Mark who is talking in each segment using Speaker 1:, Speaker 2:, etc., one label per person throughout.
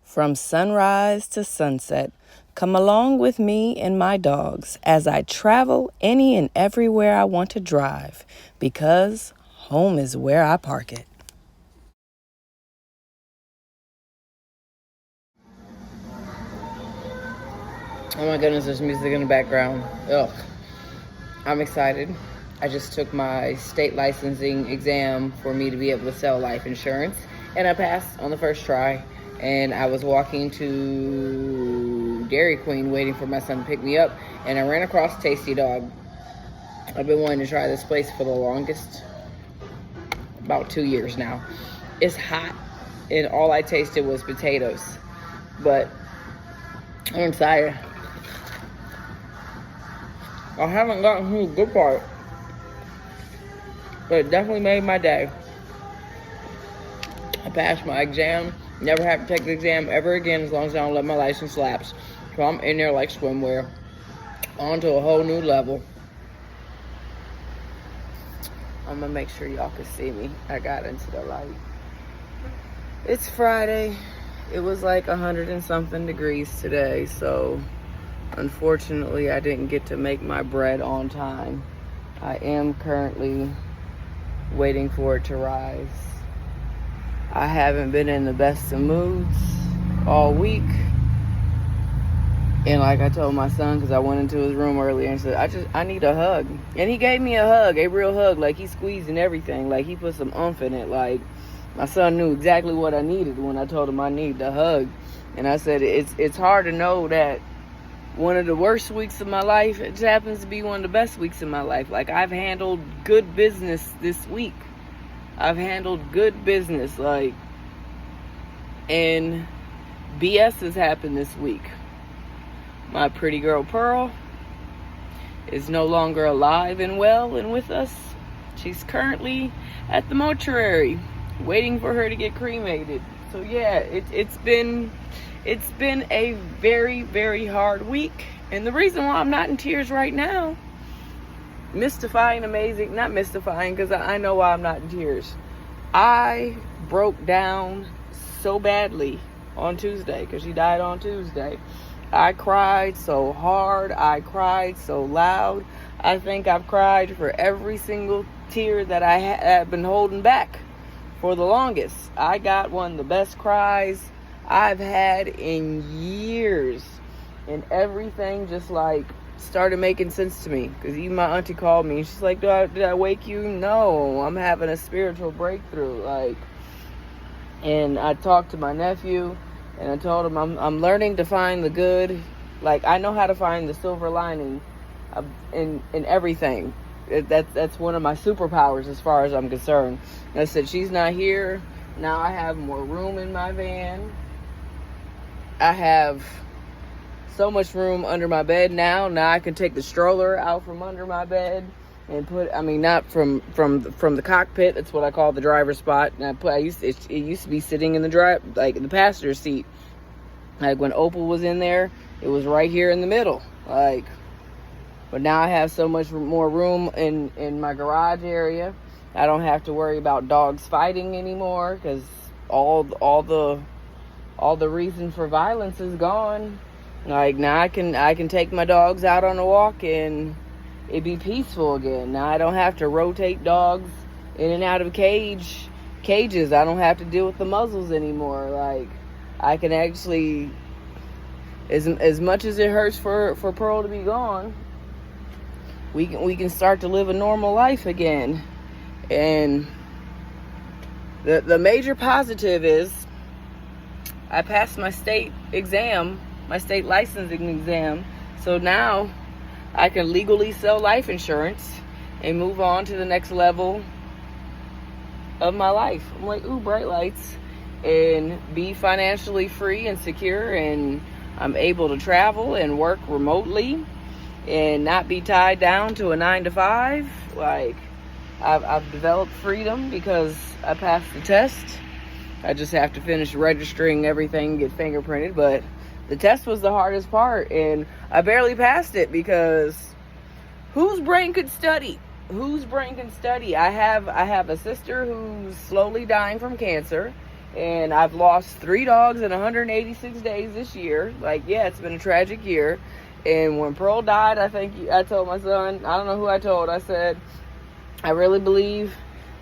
Speaker 1: From sunrise to sunset, come along with me and my dogs as I travel any and everywhere I want to drive, because home is where I park it. Oh my goodness, there's music in the background. Ugh. I'm excited. I just took my state licensing exam for me to be able to sell life insurance, and I passed on the first try. And I was walking to Dairy Queen waiting for my son to pick me up, and I ran across Tasty Dog. I've been wanting to try this place for the longest, about 2 years now. It's hot, and all I tasted was potatoes, but I'm excited. I haven't gotten to the good part, but it definitely made my day. I passed my exam. Never have to take the exam ever again as long as I don't let my license lapse. So I'm in there like swimwear, on to a whole new level. I'm gonna make sure y'all can see me. I got into the light. It's Friday. It was like 100 and something degrees today, so unfortunately I didn't get to make my bread on time. I am currently waiting for it to rise. I haven't been in the best of moods all week. And like I told my son, because I went into his room earlier and said, I need a hug. And he gave me a hug, a real hug. Like, he squeezed and everything. Like, he put some oomph in it. Like, my son knew exactly what I needed when I told him I need the hug. And I said, it's hard to know that one of the worst weeks of my life, it just happens to be one of the best weeks of my life. Like, I've handled good business this week. I've handled good business, like, and BS has happened this week. My pretty girl Pearl is no longer alive and well and with us. She's currently at the mortuary, waiting for her to get cremated. So yeah, it's been a very, very hard week. And the reason why I'm not in tears right now, mystifying, amazing, not mystifying, because I know why I'm not in tears. I broke down so badly on Tuesday, because she died on Tuesday. I cried so hard. I cried so loud. I think I've cried for every single tear that I have been holding back for the longest. I got one of the best cries I've had in years. And everything just like started making sense to me, because even my auntie called me and she's like, did I wake you? No, I'm having a spiritual breakthrough. Like, and I talked to my nephew and I told him I'm learning to find the good. Like, I know how to find the silver lining in everything. That's one of my superpowers as far as I'm concerned. And I said, she's not here. Now I have more room in my van. I have so much room under my bed now. Now I can take the stroller out from under my bed and not from the cockpit. That's what I call the driver's spot. And it used to be sitting in the passenger seat. Like, when Opal was in there, it was right here in the middle. Like, but now I have so much more room in my garage area. I don't have to worry about dogs fighting anymore, because all the reason for violence is gone. Like, now I can take my dogs out on a walk and it'd be peaceful again. Now I don't have to rotate dogs in and out of cages. I don't have to deal with the muzzles anymore. Like, I can actually, as much as it hurts for Pearl to be gone, we can start to live a normal life again. And the major positive is I passed my state exam, my state licensing exam. So now I can legally sell life insurance and move on to the next level of my life. I'm like, ooh, bright lights. And be financially free and secure, and I'm able to travel and work remotely and not be tied down to a 9-to-5. Like, I've developed freedom because I passed the test. I just have to finish registering everything, get fingerprinted, but the test was the hardest part, and I barely passed it because whose brain could study? I have a sister who's slowly dying from cancer, And I've lost 3 dogs in 186 days this year. Like, yeah, it's been a tragic year. And when Pearl died, I told my son, I don't know who I told, I said, I really believe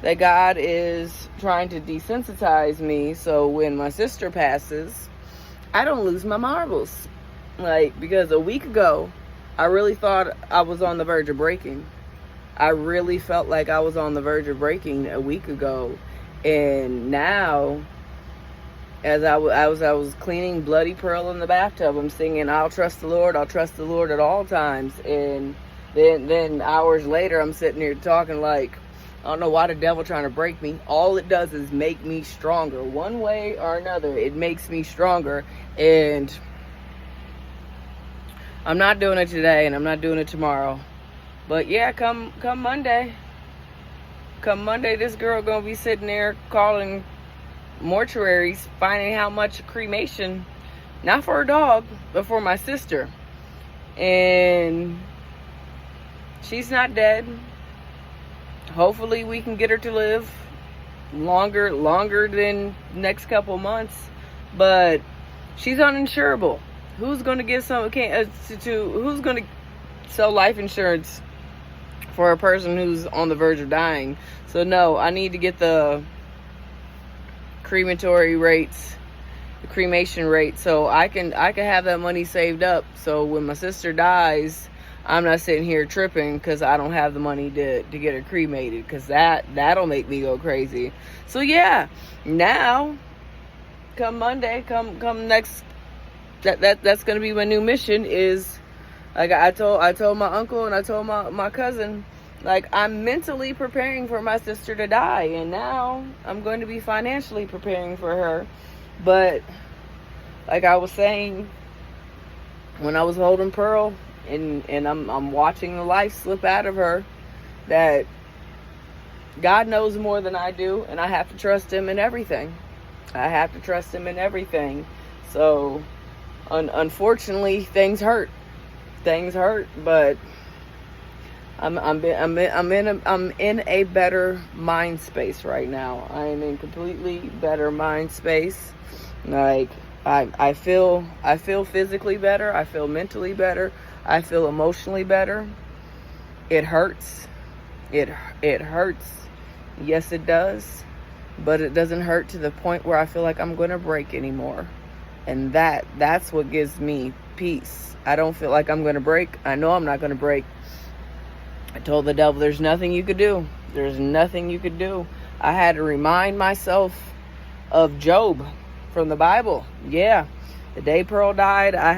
Speaker 1: that God is trying to desensitize me so when my sister passes, I don't lose my marbles. Like, because a week ago, I really thought I was on the verge of breaking. I really felt like I was on the verge of breaking a week ago. And now, as I was cleaning Bloody Pearl in the bathtub, I'm singing, I'll trust the Lord at all times. And then hours later, I'm sitting here talking like, I don't know why the devil trying to break me. All it does is make me stronger. One way or another, it makes me stronger. And I'm not doing it today, and I'm not doing it tomorrow. But yeah, come Monday, this girl gonna be sitting there calling mortuaries, finding how much cremation, not for her dog, but for my sister. And she's not dead. Hopefully we can get her to live longer than next couple months. But she's uninsurable. Who's going to give who's going to sell life insurance for a person who's on the verge of dying? So no, I need to get the cremation rate, so I can have that money saved up. So when my sister dies, I'm not sitting here tripping because I don't have the money to get her cremated, because that'll make me go crazy. So yeah, now come Monday, come next, that's gonna be my new mission. Is like I told my uncle and I told my cousin, like, I'm mentally preparing for my sister to die, and now I'm going to be financially preparing for her. But like I was saying, when I was holding Pearl, and I'm watching the life slip out of her, that God knows more than I do, and I have to trust him in everything. So unfortunately, things hurt, but I'm in a better mind space right now. I am in completely better mind space. Like, I feel physically better. I feel mentally better. I feel emotionally better. It hurts. It hurts. Yes, it does. But it doesn't hurt to the point where I feel like I'm going to break anymore. And that's what gives me peace. I don't feel like I'm going to break. I know I'm not going to break. I told the devil, there's nothing you could do. There's nothing you could do. I had to remind myself of Job from the Bible. Yeah. The day Pearl died, I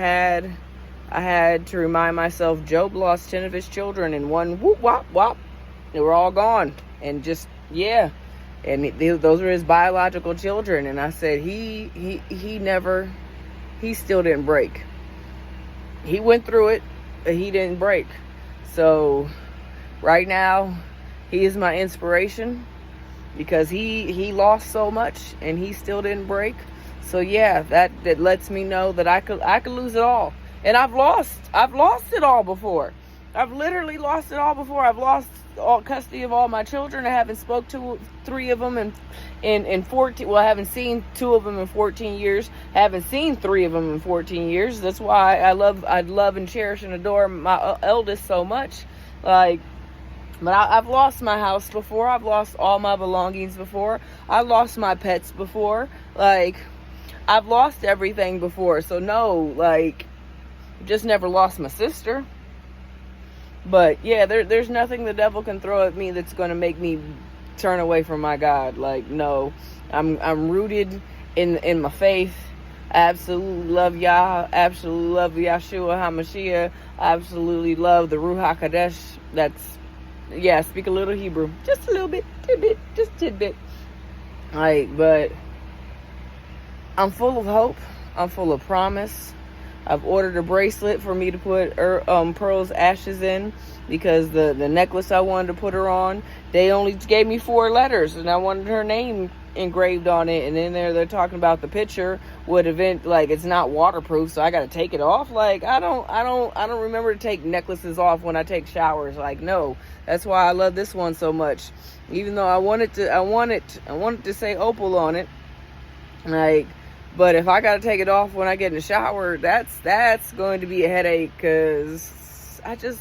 Speaker 1: had to remind myself, Job lost 10 of his children in one whoop, wop, wop. They were all gone. And just, yeah. And those were his biological children. And I said, he still didn't break. He went through it, but he didn't break. So right now, he is my inspiration, because he lost so much and he still didn't break. So yeah, that lets me know that I could lose it all. And I've lost it all before. I've literally lost it all before. I've lost all custody of all my children. I haven't spoke to 3 of them in 14. Well, I haven't seen 2 of them in 14 years. I haven't seen 3 of them in 14 years. That's why I love and cherish and adore my eldest so much. Like, but I've lost my house before. I've lost all my belongings before. I lost my pets before. Like, I've lost everything before. So no, like, just never lost my sister. But yeah, there's nothing the devil can throw at me that's going to make me turn away from my God. Like, no, I'm rooted in my faith. I absolutely love Yah. Absolutely love Yahshua HaMashiach. I absolutely love the Ruach HaKodesh. I speak a little Hebrew, just a little bit, tidbit. Like, but I'm full of hope. I'm full of promise. I've ordered a bracelet for me to put Pearl's ashes in, because the necklace I wanted to put her on, they only gave me 4 letters, and I wanted her name engraved on it. And then they're talking about the picture would event, like, it's not waterproof, so I got to take it off. Like, I don't remember to take necklaces off when I take showers. Like, no, that's why I love this one so much. Even though I wanted to say opal on it, Like, but if I gotta take it off when I get in the shower, that's going to be a headache, because I just,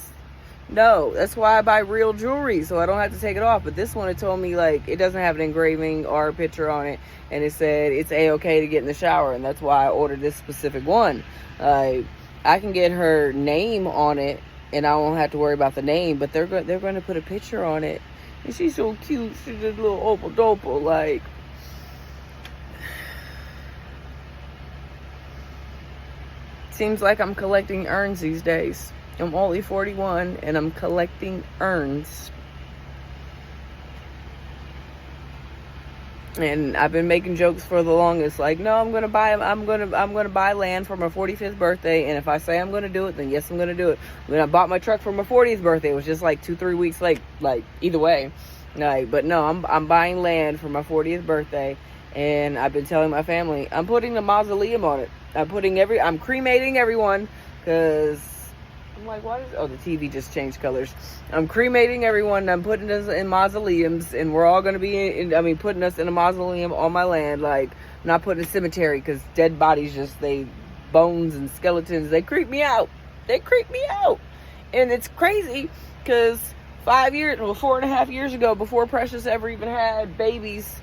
Speaker 1: no. That's why I buy real jewelry, so I don't have to take it off. But this one, it told me, like, it doesn't have an engraving or a picture on it, and it said it's A-okay to get in the shower, and that's why I ordered this specific one. I can get her name on it, and I won't have to worry about the name, but they're going to put a picture on it, and she's so cute. She's a little opal dopal, like. Seems like I'm collecting urns these days. I'm only 41 and I'm collecting urns. And I've been making jokes for the longest, like, no, I'm gonna buy land for my 45th birthday, and if I say I'm gonna do it, then yes, I'm gonna do it. When I bought my truck for my 40th birthday, it was just like 2-3 weeks late, like either way. Like, but no, I'm buying land for my 40th birthday, and I've been telling my family I'm putting a mausoleum on it. I'm cremating everyone, because I'm like, why oh, the TV just changed colors. I'm cremating everyone, I'm putting us in mausoleums, and we're all going to be putting us in a mausoleum on my land. Like, I'm not putting a cemetery, because dead bodies bones and skeletons, they creep me out. And it's crazy, because 4.5 years ago, before Precious ever even had babies,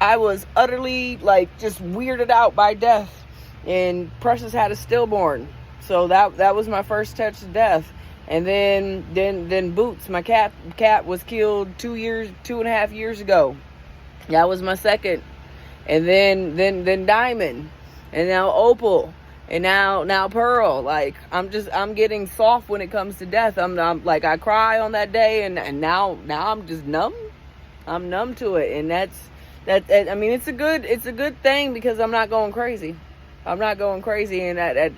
Speaker 1: I was utterly, like, just weirded out by death. And Precious had a stillborn, so that was my first touch of death. And then Boots, my cat was killed 2.5 years ago. That was my second. And then Diamond, and now Opal, and now Pearl. Like, I'm getting soft when it comes to death. I'm like, I cry on that day, and now I'm just numb. I'm numb to it, and that's it's a good thing, because I'm not going crazy. And I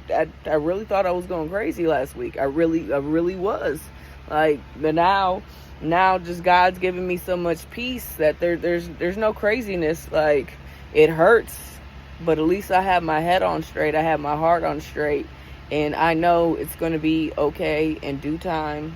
Speaker 1: really thought I was going crazy last week. I really was. Like, but now just God's giving me so much peace that there's no craziness. Like, it hurts, but at least I have my head on straight. I have my heart on straight, and I know it's going to be okay in due time.